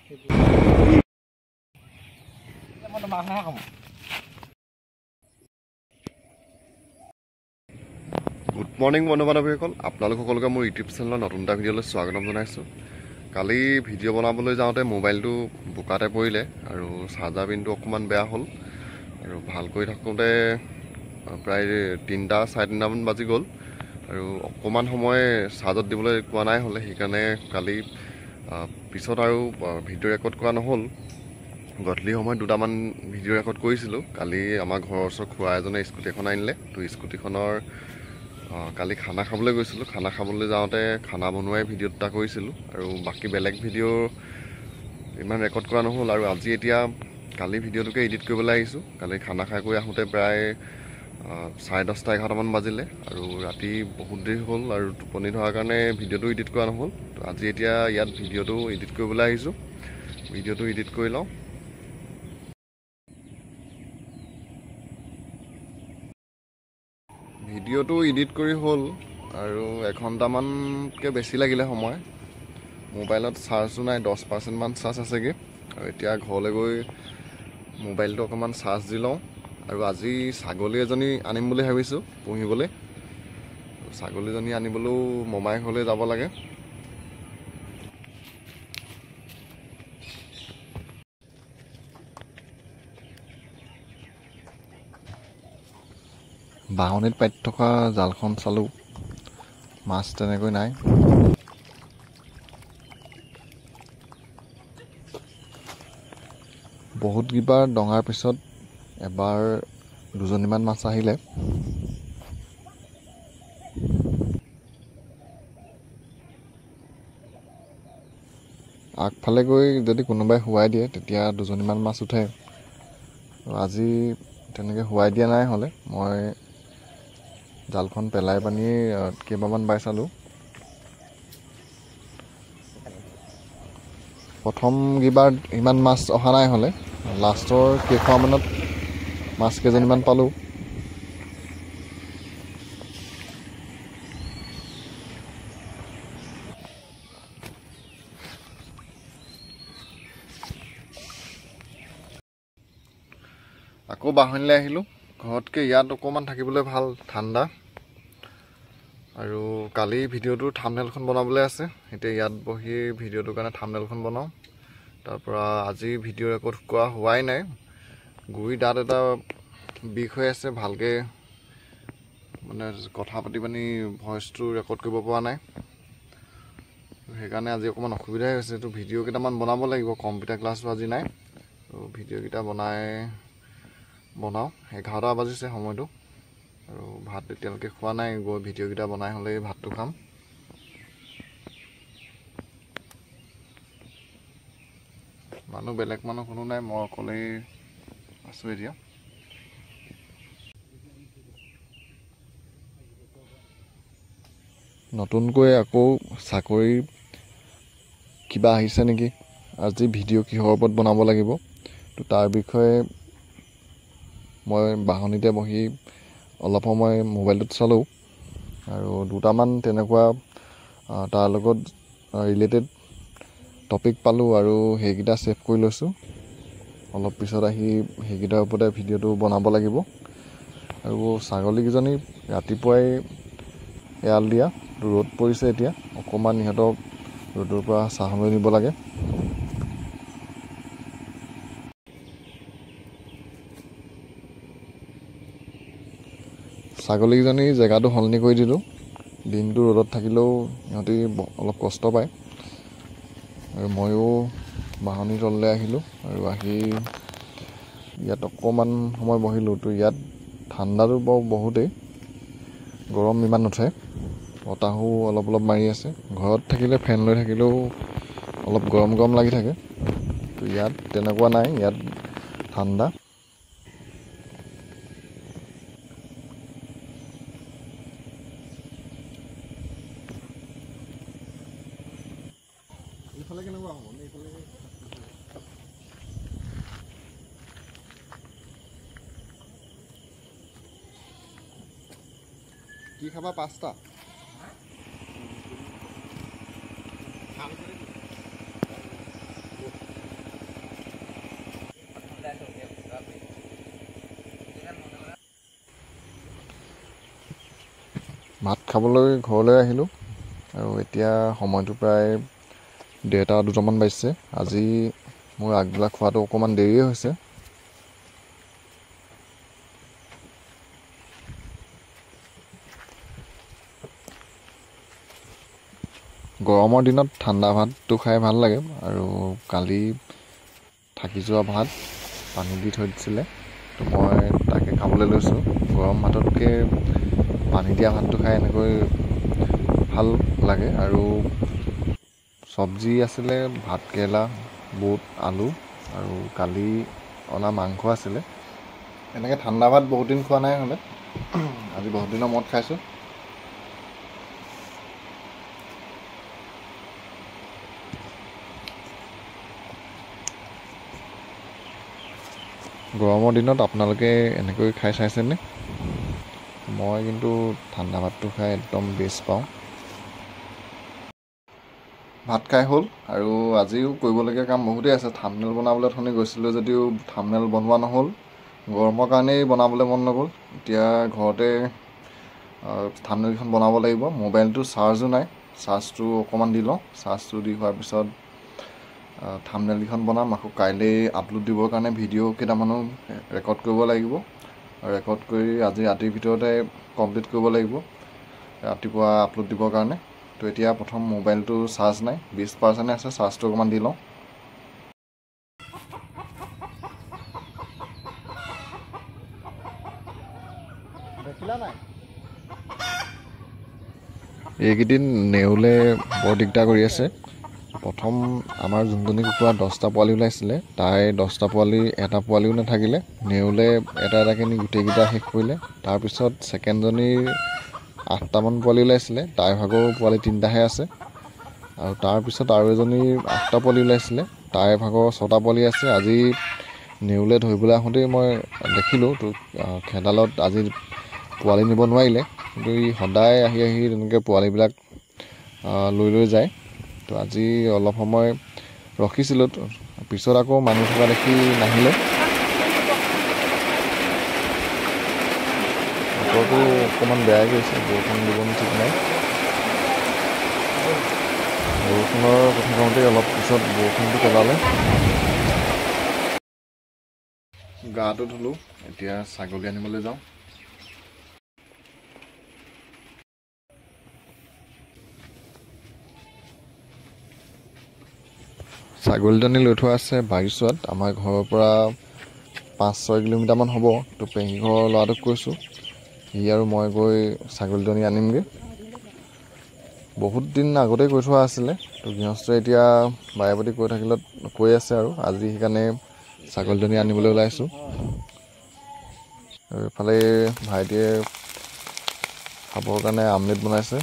Good morning বন্ধু বান্ধৱীসকল, আপোনালোক সকলোকে মোৰ ইউটিউব চেনেলৰ নতুন এটা ভিডিঅ'লৈ স্বাগতম জনাইছোঁ। কালি ভিডিঅ' বনাবলৈ যাওঁতে মোবাইলটো বোকাতে পৰিলে আৰু চাৰ্জাৰ পিনটো অকণমান বেয়া হ'ল আৰু ভালকৈ থাকোঁতে প্ৰায় 3টা 3:30মান বাজি গ'ল আৰু অকণমান সময় চাৰ্জত দিবলৈ পোৱা নাই হ'লে, সেইকাৰণে কালি পিছত আৰু ভিডিঅ' ৰেকৰ্ড কৰা নহ'ল। গধূলি সময়ত 2টামান ভিডিঅ' ৰেকৰ্ড কৰিছিলোঁ। কালি আমাৰ ঘৰৰ ওচৰৰ খুৰা এজনে স্কুটি এখন আনিলে, তো স্কুটিখনৰ কালি খানা খাবলৈ গৈছিলোঁ। খানা খাবলৈ যাওঁতে খানা বনোৱাই ভিডিঅ' দুটা কৰিছিলোঁ আৰু বাকী বেলেগ ভিডিঅ' ইমান ৰেকৰ্ড কৰা নহ'ল। আৰু আজি এতিয়া কালি ভিডিঅ'টোকে এডিট কৰিবলৈ আহিছোঁ। কালি খানা খাই কৰি আহোঁতে প্ৰায় 10:30 11টামান বাজিলে আৰু ৰাতি বহুত দেৰি হ'ল আৰু টোপনি ধৰাৰ কাৰণে ভিডিঅ'টো এডিট কৰা নহ'ল। তো আজি এতিয়া ইয়াত ভিডিঅ'টো এডিট কৰিবলৈ আহিছোঁ। ভিডিঅ'টো এডিট কৰি লওঁ। ভিডিঅ'টো এডিট কৰি হ'ল আৰু 1ঘণ্টামানকৈ বেছি লাগিলে সময়। মোবাইলত চাৰ্জো নাই, 10% চাৰ্জ আছেগৈ আৰু এতিয়া ঘৰলৈ গৈ মোবাইলটো অকণমান চাৰ্জ দি লওঁ। আৰু আজি ছাগলী এজনী আনিম বুলি ভাবিছোঁ পুহিবলৈ। ছাগলীজনী আনিবলৈও মমাই ঘৰলৈ যাব লাগে। বাহনীত পাতি থকা জালখন চালোঁ, মাছ তেনেকৈ নাই। বহুত কিবাৰ ডঙাৰ পিছত এবাৰ 2জনীমান মাছ আহিলে। আগফালে গৈ যদি কোনোবাই শুৱাই দিয়ে তেতিয়া 2জনীমান মাছ উঠে। আজি তেনেকৈ শুৱাই দিয়া নাই হ'লে, মই জালখন পেলাই পানি কেইবামান বাই চালোঁ। প্ৰথম কিবাৰ ইমান মাছ অহা নাই হ'লে, লাষ্টৰ কেইখোৱামানত মাছ কেইজনীমান পালোঁ। আকৌ বাহনীলৈ আহিলোঁ। ঘৰতকৈ ইয়াত অকণমান থাকিবলৈ ভাল, ঠাণ্ডা। আৰু কালি ভিডিঅ'টোৰ থাম্বনেইলখন বনাবলৈ আছে। এতিয়া ইয়াত বহি ভিডিঅ'টোৰ কাৰণে থাম্বনেইলখন বনাওঁ। তাৰপৰা আজি ভিডিঅ' ৰেকৰ্ড কৰা হোৱাই নাই। গুৰি দাঁত এটা বিষ হৈ আছে, ভালকৈ মানে কথা পাতি পানি ভইচটো ৰেকৰ্ড কৰিব পৰা নাই। সেইকাৰণে আজি অকণমান অসুবিধাই হৈছে। তো ভিডিঅ' কেইটামান বনাব লাগিব, কম্পিউটাৰ ক্লাছো আজি নাই। তো ভিডিঅ'কেইটা বনাওঁ। 11টা বাজিছে সময়টো আৰু ভাত এতিয়ালৈকে খোৱা নাই। গৈ ভিডিঅ'কেইটা বনাই হ'লেই ভাতটো খাম। বেলেগ মানুহ কোনো নাই, মই অকলেই আছোঁ এতিয়া। নতুনকৈ আকৌ চাকৰিৰ কিবা আহিছে নেকি, আজি ভিডিঅ' কিহৰ ওপৰত বনাব লাগিব, তো তাৰ বিষয়ে মই বাহনীতে বহি অলপ সময় মোবাইলটোত চালোঁ আৰু 2টামান তেনেকুৱা তাৰ লগত ৰিলেটেড টপিক পালোঁ আৰু সেইকেইটা ছেভ কৰি লৈছোঁ। অলপ পিছত আহি সেইকেইটাৰ ওপৰতে ভিডিঅ'টো বনাব লাগিব। আৰু ছাগলীকেইজনী ৰাতিপুৱাই এৰাল দিয়া, ৰ'দ পৰিছে এতিয়া, অকণমান ইহঁতক ৰ'দৰ পৰা ছাঁলৈ নিব লাগে। ছাগলীকেইজনী জেগাটো সলনি কৰি দিলোঁ। দিনটো ৰ'দত থাকিলেও সিহঁতি অলপ কষ্ট পায়। আৰু ময়ো বাহনীৰ তললৈ আহিলোঁ আৰু আহি ইয়াত অকণমান সময় বহিলোঁ। তো ইয়াত ঠাণ্ডাটো বহুতেই, গৰম ইমান নুঠে, বতাহো অলপ অলপ মাৰি আছে। ঘৰত থাকিলে ফেন লৈ থাকিলেও অলপ গৰম গৰম লাগি থাকে। তো ইয়াত তেনেকুৱা নাই, ইয়াত ঠাণ্ডা। এইফালে কেনেকুৱা হ'ব? এইফালে কি খাবা? পাস্তা? ভাত খাবলৈ ঘৰলৈ আহিলোঁ আৰু এতিয়া সময়টো প্ৰায় 1:30-2টামান বাজিছে। আজি মোৰ আগবেলা খোৱাটো অকণমান দেৰিয়ে হৈছে। গৰমৰ দিনত ঠাণ্ডা ভাতটো খাই ভাল লাগে আৰু কালি থাকি যোৱা ভাত পানী দি থৈ দিছিলে, তো মই তাকে খাবলৈ লৈছোঁ। গৰম ভাততকৈ পানী দিয়া ভাতটো খাই এনেকৈ ভাল লাগে। আৰু চব্জি আছিলে ভাতকেৰেলা, বুট, আলু আৰু কালি অনা মাংস আছিলে। এনেকৈ ঠাণ্ডা ভাত বহুত দিন খোৱা নাই, হ'লে আজি বহুত দিনৰ মূৰত খাইছোঁ। গৰমৰ দিনত আপোনালোকে এনেকৈ খাই চাইছেনে? মই কিন্তু ঠাণ্ডা ভাতটো খাই একদম বেষ্ট পাওঁ। ভাত খাই হ'ল আৰু আজিও কৰিবলগীয়া কাম বহুতেই আছে। থাম্বনেইল বনাবলৈ অথনি গৈছিলোঁ যদিও থাম্বনেইল বনোৱা নহ'ল, গৰমৰ কাৰণেই বনাবলৈ মন নগ'ল। এতিয়া ঘৰতে থাম্বনেইলখন বনাব লাগিব। মোবাইলটো চাৰ্জো নাই, চাৰ্জটো অকণমান দি লওঁ। চাৰ্জটো দি হোৱাৰ পিছত থাম্বনেইলকেইখন বনাম। আকৌ কাইলৈ আপলোড দিবৰ কাৰণে ভিডিঅ' কেইটামানো ৰেকৰ্ড কৰিব লাগিব আৰু ৰেকৰ্ড কৰি আজি ৰাতিৰ ভিতৰতে কমপ্লিট কৰিব লাগিব ৰাতিপুৱা আপলোড দিবৰ কাৰণে। তো এতিয়া প্ৰথম মোবাইলটো চাৰ্জ নাই, 20% আছে, চাৰ্জটো অকণমান দি লওঁ। এইকেইদিন নেউলে বৰ দিগদাৰ কৰি আছে। প্ৰথম আমাৰ যোনজনী কুকুৰা 10টা পোৱালি ওলাইছিলে, তাই 10টা পোৱালি এটা পোৱালিও নাথাকিলে। নেউলে এটা এটাকৈ নি গোটেইকেইটা শেষ কৰিলে। তাৰপিছত ছেকেণ্ডজনীৰ 8টামান পোৱালি ওলাইছিলে, তাইৰ ভাগৰ পোৱালি 3টাহে আছে। আৰু তাৰপিছত আৰু এজনীৰ 8টা পোৱালি ওলাইছিলে, তাইৰ ভাগৰ 6টা পোৱালি আছে। আজি নেউলে ধৰিবলৈ আহোঁতেই মই দেখিলোঁ তো খেদালত আজি পোৱালি নিব নোৱাৰিলে, কিন্তু ই সদায় আহি আহি তেনেকৈ পোৱালিবিলাক লৈ লৈ যায়। তো আজি অলপ সময় ৰখিছিলোঁ, পিছত আকৌ মানুহ থকা দেখি নাহিলে। বতৰটো অকণমান বেয়াই কৰিছে, বৰষুণ দিব ঠিক নাই। বৰষুণৰ কথা কওঁতেই অলপ পিছত বৰষুণটো পেলালে। গাটো ধুলোঁ, এতিয়া ছাগলী আনিবলৈ যাওঁ। ছাগলীজনী লৈ থোৱা আছে বাগিচোৱাত। আমাৰ ঘৰৰ পৰা 5-6 কিলোমিটাৰমান হ'ব। তো পেহীঘৰৰ ল'ৰাটোক কৈছোঁ, সি আৰু মই গৈ ছাগলীজনী আনিমগৈ। বহুত দিন আগতেই কৈ থোৱা আছিলে, তো গৃহস্থই এতিয়া বাৰে প্ৰতি কৈ আছে আৰু আজি সেইকাৰণে ছাগলীজনী আনিবলৈ ওলাইছোঁ। আৰু এইফালে ভাইটিয়ে খাবৰ কাৰণে আমলেট বনাইছে।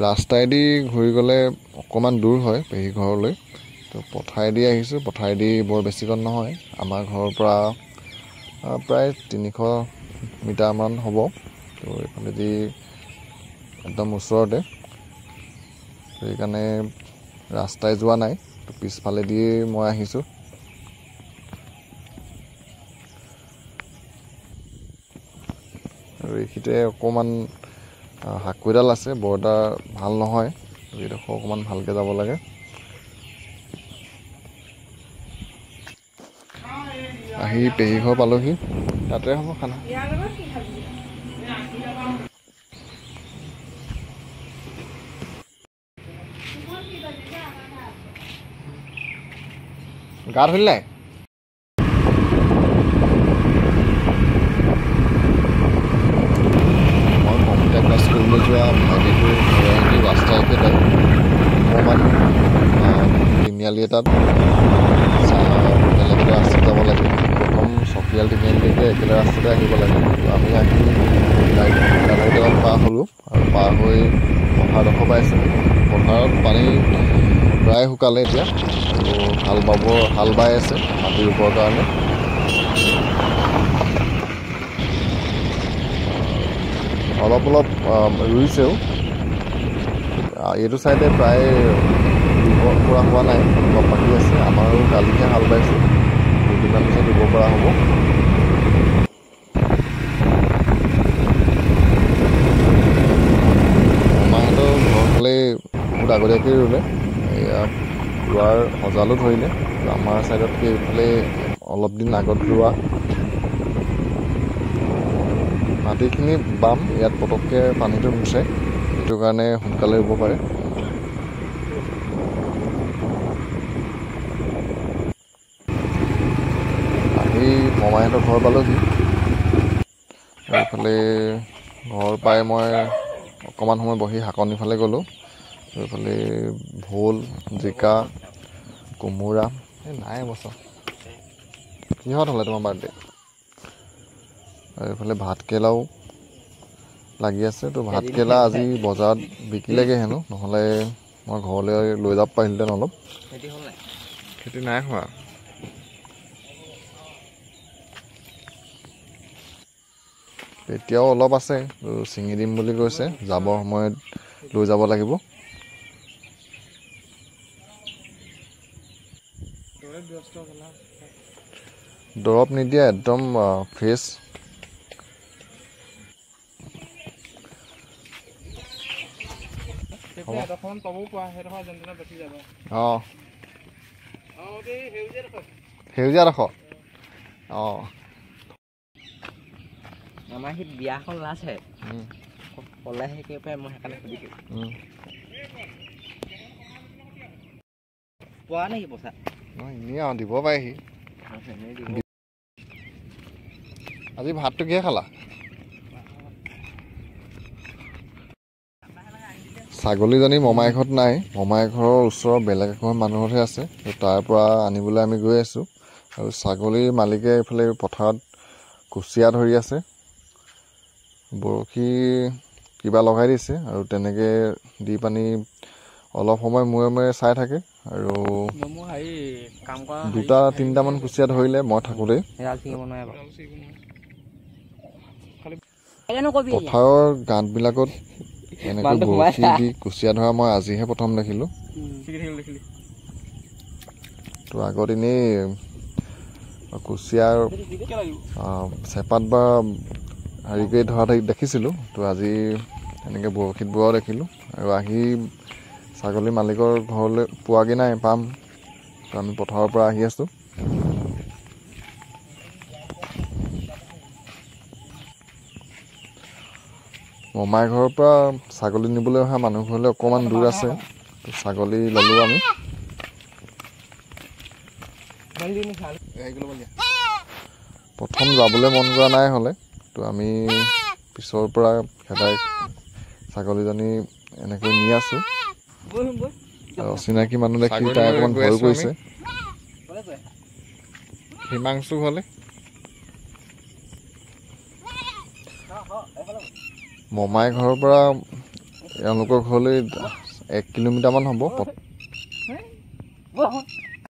ৰাস্তাইদি ঘূৰি গ'লে অকণমান দূৰ হয় পেহী ঘৰলৈ, তো পথাৰেদি আহিছোঁ। পথাৰেদি বৰ বেছিকণ নহয়, আমাৰ ঘৰৰ পৰা প্ৰায় 300 মিটাৰমান হ'ব। তো এইফালেদি একদম ওচৰতে, সেইকাৰণে ৰাস্তাই যোৱা নাই, তো পিছফালেদিয়ে মই আহিছোঁ। আৰু এইখিনিতে অকণমান হাকোডাল আছে, বৰ এটা ভাল নহয়, এইডোখৰ অকণমান ভালকৈ যাব লাগে। আহি পেহী ঘৰ পালোহি, তাতে হ'ব খানা। গা ধুলি নাই? মই কম্পিউটাৰ ক্লাছ কৰিবলৈ যোৱা ভাইটিটো ঘৰলৈ ৰাস্তা একেটাই অকণমান তিনিআলি এটাত বেলেগ এটা ৰাস্তাত যাব লাগে। প্ৰথম চকিয়াল তিনিআলিলৈকে একেটা ৰাস্তাতে আহিব লাগে। আমি আহি গাড়ীডালত পাৰ হ'লোঁ আৰু পাৰ হৈ পথাৰডোখৰ পাইছোঁ। পথাৰত পানী প্ৰায় শুকালে এতিয়া, আৰু হাল বাই আছে মাটি ৰুবৰ কাৰণে। অলপ অলপ ৰুইছেও। এইটো চাইডে প্ৰায় পৰা হোৱা নাই, অলপ বাকী আছে। আমাৰো কালিহে হাল বাইছোঁ, দুদিনমান পিছত ৰুব পৰা হ'ব। মামাহঁতৰ ঘৰৰ ফালে বহুত আগতীয়াকৈ ৰুলে, এয়া ৰোৱাৰ সজালো ধৰিলে। আমাৰ ছাইডতকৈ এইফালে অলপ দিন আগত ৰোৱা। মাটিখিনি বাম, ইয়াত পটককৈ পানীটো নুঠে, সেইটো কাৰণে সোনকালে ৰুব পাৰে। আহি মমাইহঁতৰ ঘৰ পালোহি। এইফালে ঘৰ পাই মই অকণমান সময় বহি শাকনিৰ ফালে গ'লোঁ। এইফালে ভোল, জিকা, কোমোৰা, এই নাই বছৰ। কিহত হ'লে তোমাৰ বাৰ্থডে? আৰু এইফালে ভাতকেৰেলাও লাগি আছে। তো ভাতকেৰেলা আজি বজাৰত বিকিলেগৈ হেনো, নহ'লে মই ঘৰলৈ লৈ যাব পাৰিলোহেঁতেন অলপ। খেতি নাই হোৱা। এতিয়াও অলপ আছে, ছিঙি দিম বুলি কৈছে, যাবৰ সময়ত লৈ যাব লাগিব। দৰৱ নিদিয়া, একদম ফ্ৰেছ। অঁ, সেউজীয়া ডোখৰ। অঁ, আমাৰ সি বিয়াখন লাষ্টহে পলাই শিকি পাই, মই সেইকাৰণে সুধিছোঁ পোৱা নেকি পইচা? এনেই আৰু দিব পাৰে সি। আজি ভাতটো কিহে খালা? ছাগলীজনী মমাই ঘৰত নাই, মমাই ঘৰৰ ওচৰৰ বেলেগ এখন মানুহৰহে আছে। তাৰ পৰা আনিবলৈ আমি গৈ আছোঁ। আৰু ছাগলীৰ মালিকে এইফালে পথাৰত কুচিয়া ধৰি আছে, বৰশী কিবা লগাই দিছে, আৰু তেনেকৈ দি পানি অলপ সময় মূৰে মূৰে চাই থাকে। আৰু 2-3টামান কুচিয়া ধৰিলে মই থাকোঁতেই। পথাৰৰ গাঁতবিলাকত এনেকৈ বৰশী দি কুচিয়া ধৰা মই আজিহে প্ৰথম দেখিলোঁ। তো আগত এনেই কুচিয়াৰ চেপাত বা হেৰি কৰি ধৰা দেখিছিলোঁ। তো আজি এনেকৈ বৰশীত বোৱাও দেখিলোঁ। আৰু আহি ছাগলী মালিকৰ ঘৰলৈ পোৱাগৈ নাই, পাম। তো আমি পথাৰৰ পৰা আহি আছোঁ। মমাই ঘৰৰ পৰা ছাগলী নিবলৈ অহা মানুহ ঘৰলৈ অকণমান দূৰ আছে। তো ছাগলী ল'লোঁ আমি। প্ৰথম যাবলৈ মন কৰা নাই হ'লে, তো আমি পিছৰ পৰা খেদাই ছাগলীজনী এনেকৈ নি আছোঁ। অচিনাকি মানুহ দেখি তাই অকণমান ভয় কৰিছে। হিমাংশু ঘৰলৈ মমাই ঘৰৰ পৰা এওঁলোকৰ ঘৰলৈ 1 কিলোমিটাৰমান হ'ব।